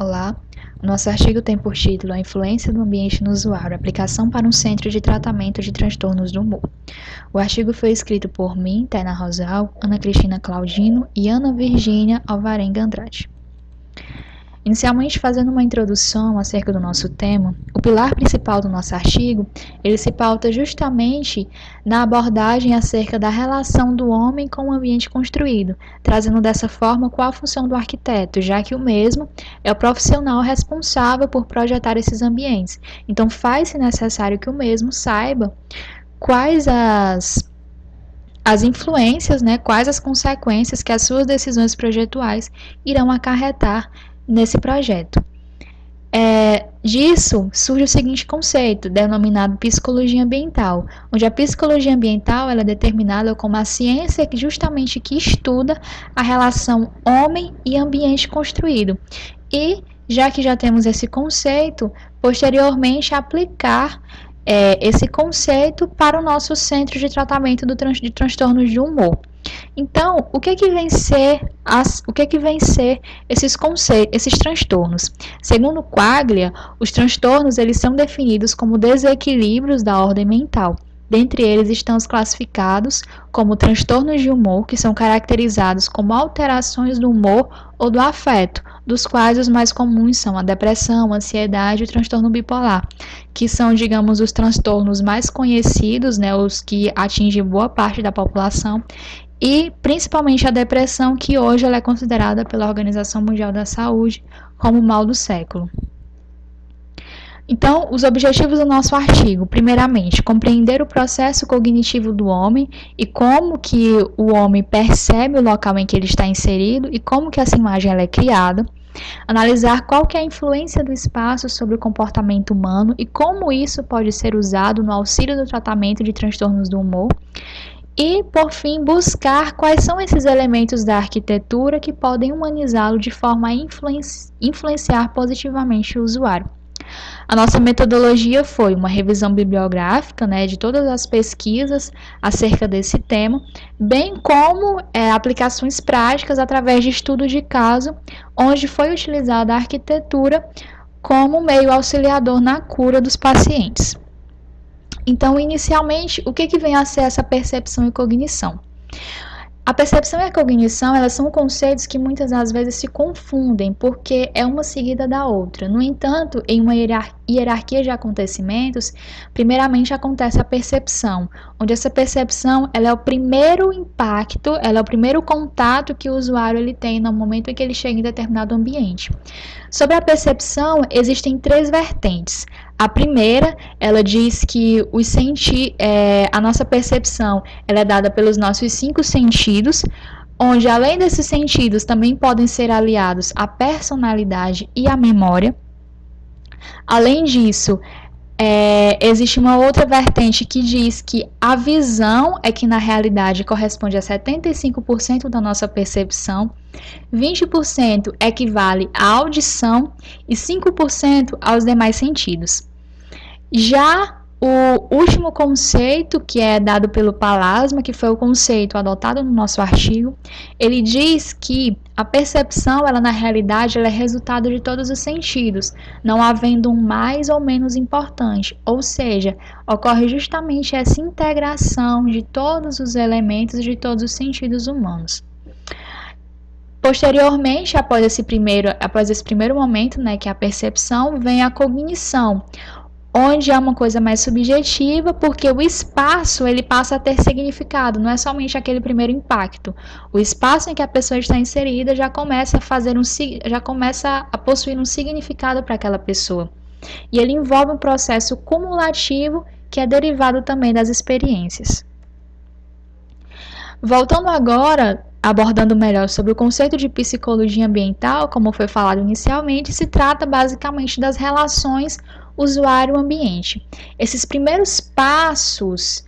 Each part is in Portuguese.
Olá, o nosso artigo tem por título A influência do ambiente no usuário, aplicação para um centro de tratamento de transtornos do humor. O artigo foi escrito por mim, Tainá Rosal, Ana Cristina Claudino e Ana Virgínia Alvarenga Andrade. Inicialmente, fazendo uma introdução acerca do nosso tema, o pilar principal do nosso artigo, ele se pauta justamente na abordagem acerca da relação do homem com o ambiente construído, trazendo dessa forma qual a função do arquiteto, já que o mesmo é o profissional responsável por projetar esses ambientes. Então, faz-se necessário que o mesmo saiba quais as influências, quais as consequências que as suas decisões projetuais irão acarretar nesse projeto. Disso surge o seguinte conceito, denominado psicologia ambiental, onde a psicologia ambiental ela é determinada como a ciência que justamente estuda a relação homem e ambiente construído. E, já que já temos esse conceito, posteriormente aplicar esse conceito para o nosso centro de tratamento de transtornos de humor. Então, o que vem ser esses conceitos, esses transtornos? Segundo Quaglia, os transtornos eles são definidos como desequilíbrios da ordem mental. Dentre eles estão os classificados como transtornos de humor, que são caracterizados como alterações do humor ou do afeto, dos quais os mais comuns são a depressão, a ansiedade e o transtorno bipolar, que são, digamos, os transtornos mais conhecidos, os que atingem boa parte da população, e principalmente a depressão, que hoje ela é considerada pela Organização Mundial da Saúde como o mal do século. Então, os objetivos do nosso artigo, primeiramente, compreender o processo cognitivo do homem e como que o homem percebe o local em que ele está inserido e como que essa imagem ela é criada. Analisar qual que é a influência do espaço sobre o comportamento humano e como isso pode ser usado no auxílio do tratamento de transtornos do humor. E, por fim, buscar quais são esses elementos da arquitetura que podem humanizá-lo de forma a influenciar positivamente o usuário. A nossa metodologia foi uma revisão bibliográfica de todas as pesquisas acerca desse tema, bem como aplicações práticas através de estudo de caso, onde foi utilizada a arquitetura como meio auxiliador na cura dos pacientes. Então, inicialmente, o que vem a ser essa percepção e cognição? A percepção e a cognição, elas são conceitos que muitas das vezes se confundem, porque é uma seguida da outra. No entanto, em uma hierarquia de acontecimentos, primeiramente acontece a percepção, onde essa percepção ela é o primeiro impacto, ela é o primeiro contato que o usuário ele tem no momento em que ele chega em determinado ambiente. Sobre a percepção, existem três vertentes. A primeira, ela diz que a nossa percepção ela é dada pelos nossos 5 sentidos, onde além desses sentidos também podem ser aliados a personalidade e a memória. Além disso, existe uma outra vertente que diz que a visão é que na realidade corresponde a 75% da nossa percepção, 20% equivale à audição e 5% aos demais sentidos. Já o último conceito, que é dado pelo Palasma, que foi o conceito adotado no nosso artigo, ele diz que a percepção, ela na realidade, ela é resultado de todos os sentidos, não havendo um mais ou menos importante, ou seja, ocorre justamente essa integração de todos os elementos de todos os sentidos humanos. Posteriormente, após esse primeiro momento, que é a percepção, vem a cognição, onde é uma coisa mais subjetiva, porque o espaço ele passa a ter significado, não é somente aquele primeiro impacto. O espaço em que a pessoa está inserida já começa a possuir um significado para aquela pessoa. E ele envolve um processo cumulativo que é derivado também das experiências. Voltando agora, abordando melhor sobre o conceito de psicologia ambiental, como foi falado inicialmente, se trata basicamente das relações usuário-ambiente. Esses primeiros passos,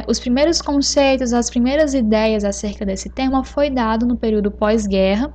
os primeiros conceitos, as primeiras ideias acerca desse tema foi dado no período pós-guerra,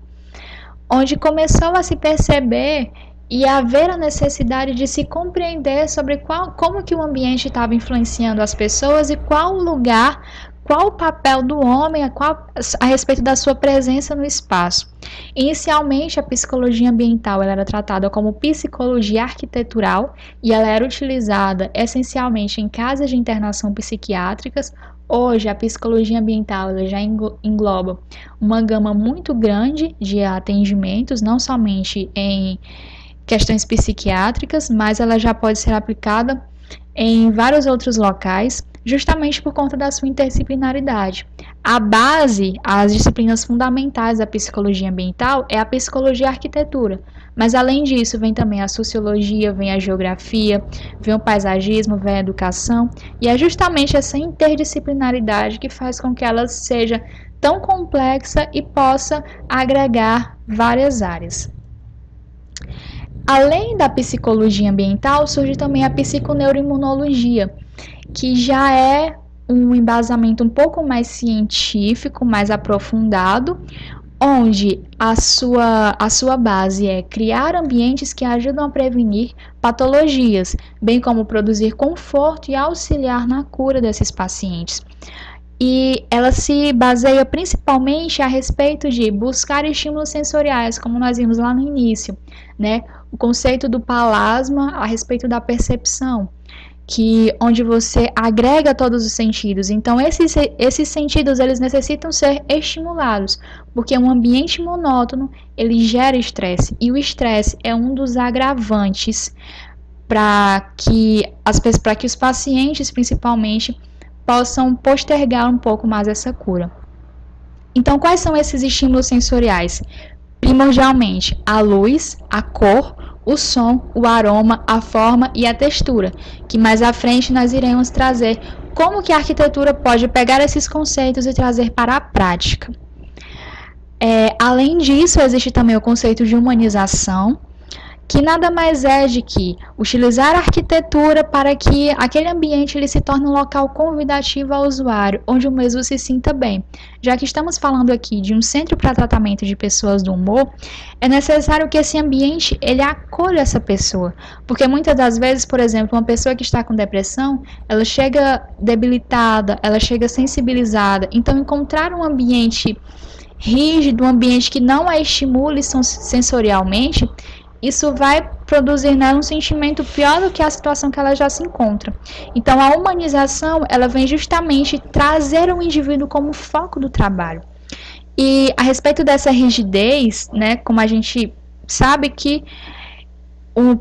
onde começou a se perceber e haver a necessidade de se compreender sobre como que o ambiente estava influenciando as pessoas e qual o lugar qual o papel do homem a respeito da sua presença no espaço. Inicialmente, a psicologia ambiental ela era tratada como psicologia arquitetural e ela era utilizada essencialmente em casas de internação psiquiátricas. Hoje, a psicologia ambiental ela já engloba uma gama muito grande de atendimentos, não somente em questões psiquiátricas, mas ela já pode ser aplicada em vários outros locais, justamente por conta da sua interdisciplinaridade. A base, as disciplinas fundamentais da psicologia ambiental é a psicologia e a arquitetura, mas além disso vem também a sociologia, vem a geografia, vem o paisagismo, vem a educação, e é justamente essa interdisciplinaridade que faz com que ela seja tão complexa e possa agregar várias áreas. Além da psicologia ambiental, surge também a psiconeuroimunologia, que já é um embasamento um pouco mais científico, mais aprofundado, onde a sua base é criar ambientes que ajudam a prevenir patologias, bem como produzir conforto e auxiliar na cura desses pacientes. E ela se baseia principalmente a respeito de buscar estímulos sensoriais, como nós vimos lá no início, né? O conceito do palasma a respeito da percepção, onde você agrega todos os sentidos. Então, esses sentidos, eles necessitam ser estimulados, porque um ambiente monótono, ele gera estresse, e o estresse é um dos agravantes para que os pacientes, principalmente, possam postergar um pouco mais essa cura. Então, quais são esses estímulos sensoriais? Primordialmente, a luz, a cor, o som, o aroma, a forma e a textura, que mais à frente nós iremos trazer como que a arquitetura pode pegar esses conceitos e trazer para a prática. Além disso, existe também o conceito de humanização, que nada mais é de que utilizar a arquitetura para que aquele ambiente ele se torne um local convidativo ao usuário, onde o mesmo se sinta bem. Já que estamos falando aqui de um centro para tratamento de pessoas do humor, é necessário que esse ambiente ele acolha essa pessoa, porque muitas das vezes, por exemplo, uma pessoa que está com depressão, ela chega debilitada, ela chega sensibilizada, então encontrar um ambiente rígido, um ambiente que não a estimule sensorialmente, isso vai produzir nela um sentimento pior do que a situação que ela já se encontra. Então, a humanização, ela vem justamente trazer o indivíduo como foco do trabalho. E a respeito dessa rigidez, né, como a gente sabe que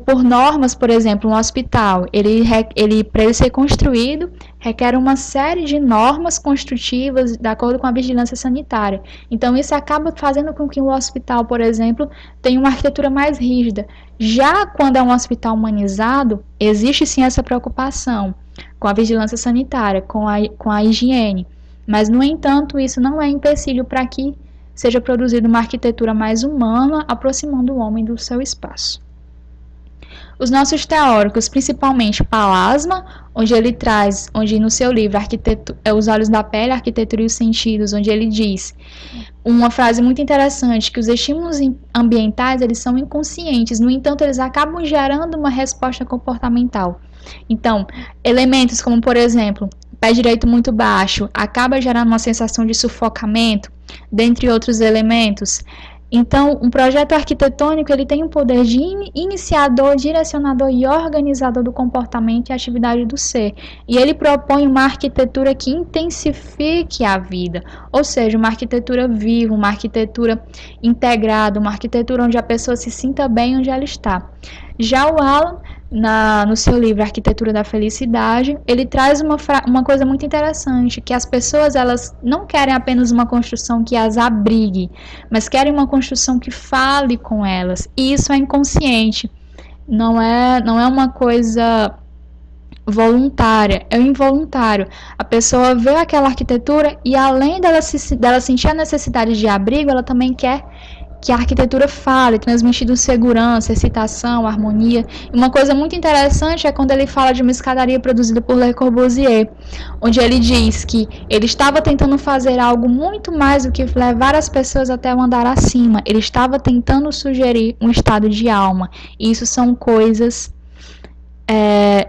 por normas, por exemplo, um hospital, para ele ser construído, requer uma série de normas construtivas de acordo com a vigilância sanitária. Então, isso acaba fazendo com que o hospital, por exemplo, tenha uma arquitetura mais rígida. Já quando é um hospital humanizado, existe sim essa preocupação com a vigilância sanitária, com a higiene. Mas, no entanto, isso não é empecilho para que seja produzida uma arquitetura mais humana, aproximando o homem do seu espaço. Os nossos teóricos, principalmente Palasma, onde no seu livro Os Olhos da Pele, a Arquitetura e os Sentidos, onde ele diz uma frase muito interessante, que os estímulos ambientais eles são inconscientes, no entanto, eles acabam gerando uma resposta comportamental. Então, elementos como, por exemplo, pé direito muito baixo, acaba gerando uma sensação de sufocamento, dentre outros elementos. Então, um projeto arquitetônico ele tem o poder de iniciador, direcionador e organizador do comportamento e atividade do ser. E ele propõe uma arquitetura que intensifique a vida, ou seja, uma arquitetura viva, uma arquitetura integrada, uma arquitetura onde a pessoa se sinta bem onde ela está. Já o Alan, no seu livro Arquitetura da Felicidade, ele traz uma coisa muito interessante, que as pessoas elas não querem apenas uma construção que as abrigue, mas querem uma construção que fale com elas, e isso é inconsciente, não é uma coisa voluntária, é involuntário. A pessoa vê aquela arquitetura e além dela sentir a necessidade de abrigo, ela também quer que a arquitetura fale, transmitindo segurança, excitação, harmonia. E uma coisa muito interessante é quando ele fala de uma escadaria produzida por Le Corbusier, onde ele diz que ele estava tentando fazer algo muito mais do que levar as pessoas até o andar acima. Ele estava tentando sugerir um estado de alma. E isso são coisas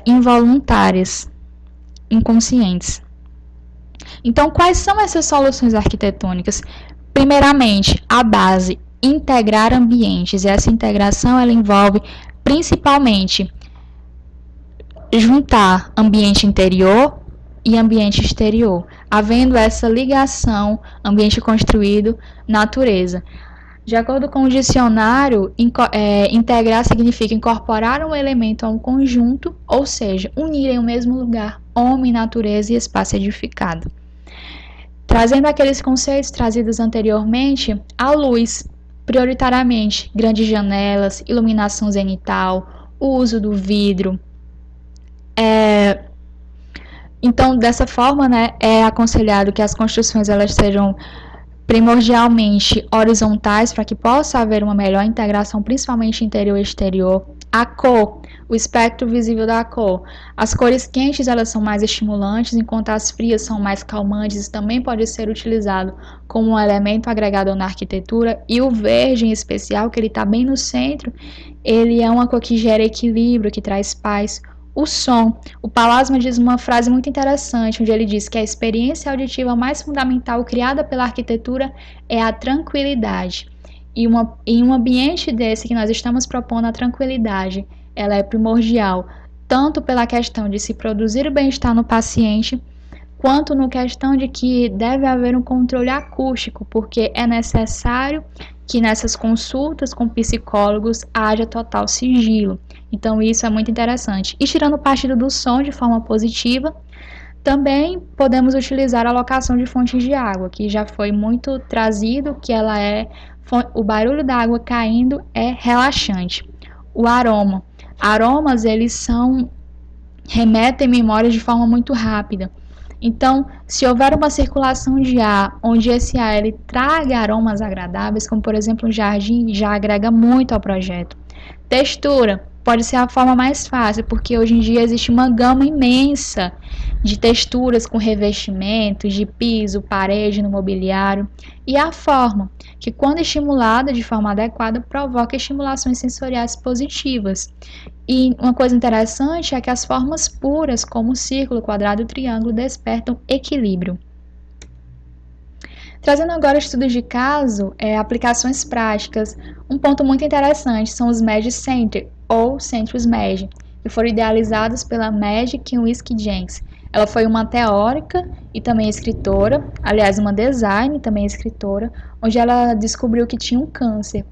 involuntárias, inconscientes. Então, quais são essas soluções arquitetônicas? Primeiramente, a base, integrar ambientes. E essa integração ela envolve principalmente juntar ambiente interior e ambiente exterior, havendo essa ligação ambiente construído, natureza. De acordo com o dicionário, integrar significa incorporar um elemento a um conjunto, ou seja, unir em um mesmo lugar homem, natureza e espaço edificado. Trazendo aqueles conceitos trazidos anteriormente, a luz, prioritariamente grandes janelas, iluminação zenital, o uso do vidro. Então, dessa forma, né, é aconselhado que as construções elas sejam primordialmente horizontais para que possa haver uma melhor integração, principalmente interior e exterior. A cor, o espectro visível da cor. As cores quentes elas são mais estimulantes, enquanto as frias são mais calmantes. Isso também pode ser utilizado como um elemento agregador na arquitetura. E o verde, em especial, que ele está bem no centro, ele é uma cor que gera equilíbrio, que traz paz. O som. O Palasma diz uma frase muito interessante, onde ele diz que a experiência auditiva mais fundamental criada pela arquitetura é a tranquilidade. E em um ambiente desse que nós estamos propondo a tranquilidade, ela é primordial, tanto pela questão de se produzir o bem-estar no paciente, quanto na questão de que deve haver um controle acústico, porque é necessário que nessas consultas com psicólogos haja total sigilo. Então isso é muito interessante. E tirando partido do som de forma positiva, também podemos utilizar a locação de fontes de água, que já foi muito trazido, que ela o barulho da água caindo é relaxante. O aroma. Aromas, eles remetem memórias de forma muito rápida. Então, se houver uma circulação de ar, onde esse ar ele traga aromas agradáveis, como por exemplo um jardim, já agrega muito ao projeto. Textura pode ser a forma mais fácil, porque hoje em dia existe uma gama imensa de texturas com revestimentos, de piso, parede no mobiliário. E a forma, que quando estimulada de forma adequada, provoca estimulações sensoriais positivas. E uma coisa interessante é que as formas puras, como o círculo, quadrado e triângulo, despertam equilíbrio. Trazendo agora estudos de caso, aplicações práticas, um ponto muito interessante são os Magic Center, ou Centros Magic, que foram idealizados pela Magic Kinsey-Jenks. Ela foi uma teórica e também escritora, aliás, uma design e também escritora, onde ela descobriu que tinha um câncer.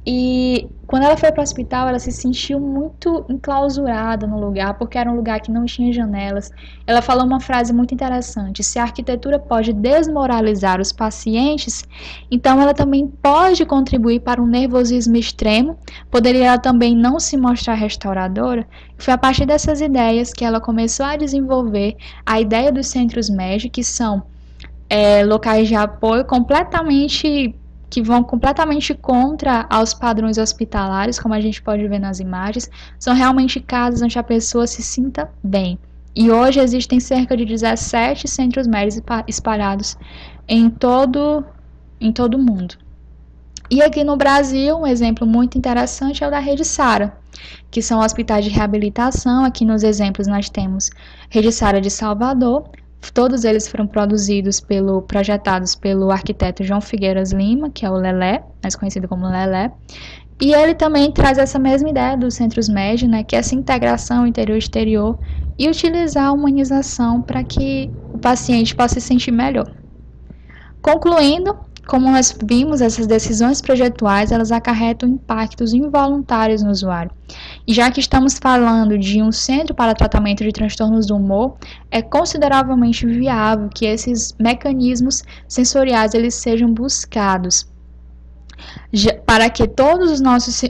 E quando ela foi para o hospital, ela se sentiu muito enclausurada no lugar, porque era um lugar que não tinha janelas. Ela falou uma frase muito interessante: se a arquitetura pode desmoralizar os pacientes, então ela também pode contribuir para um nervosismo extremo, poderia ela também não se mostrar restauradora. E foi a partir dessas ideias que ela começou a desenvolver a ideia dos centros médicos, que são locais de apoio que vão completamente contra aos padrões hospitalares, como a gente pode ver nas imagens, são realmente casas onde a pessoa se sinta bem. E hoje existem cerca de 17 centros médicos espalhados em todo o mundo. E aqui no Brasil, um exemplo muito interessante é o da Rede Sara, que são hospitais de reabilitação. Aqui nos exemplos nós temos Rede Sara de Salvador. Todos eles foram projetados pelo arquiteto João Figueiras Lima, que é o Lelé, mais conhecido como Lelé. E ele também traz essa mesma ideia dos centros médicos, né, que é essa integração interior-exterior e utilizar a humanização para que o paciente possa se sentir melhor. Concluindo, como nós vimos, essas decisões projetuais, elas acarretam impactos involuntários no usuário. E já que estamos falando de um centro para tratamento de transtornos do humor, é consideravelmente viável que esses mecanismos sensoriais eles sejam buscados, para que todos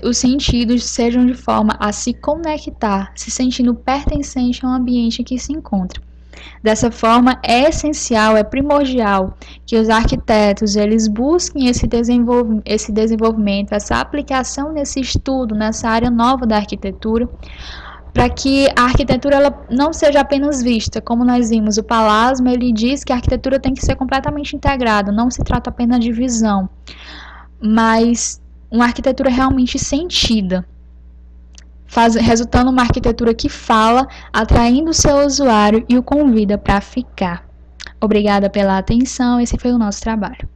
os sentidos sejam de forma a se conectar, se sentindo pertencente ao ambiente em que se encontra. Dessa forma, é essencial, é primordial que os arquitetos eles busquem esse desenvolvimento, essa aplicação nesse estudo, nessa área nova da arquitetura, para que a arquitetura ela não seja apenas vista. Como nós vimos, o Palasma ele diz que a arquitetura tem que ser completamente integrada, não se trata apenas de visão, mas uma arquitetura realmente sentida, resultando uma arquitetura que fala, atraindo o seu usuário e o convida para ficar. Obrigada pela atenção, esse foi o nosso trabalho.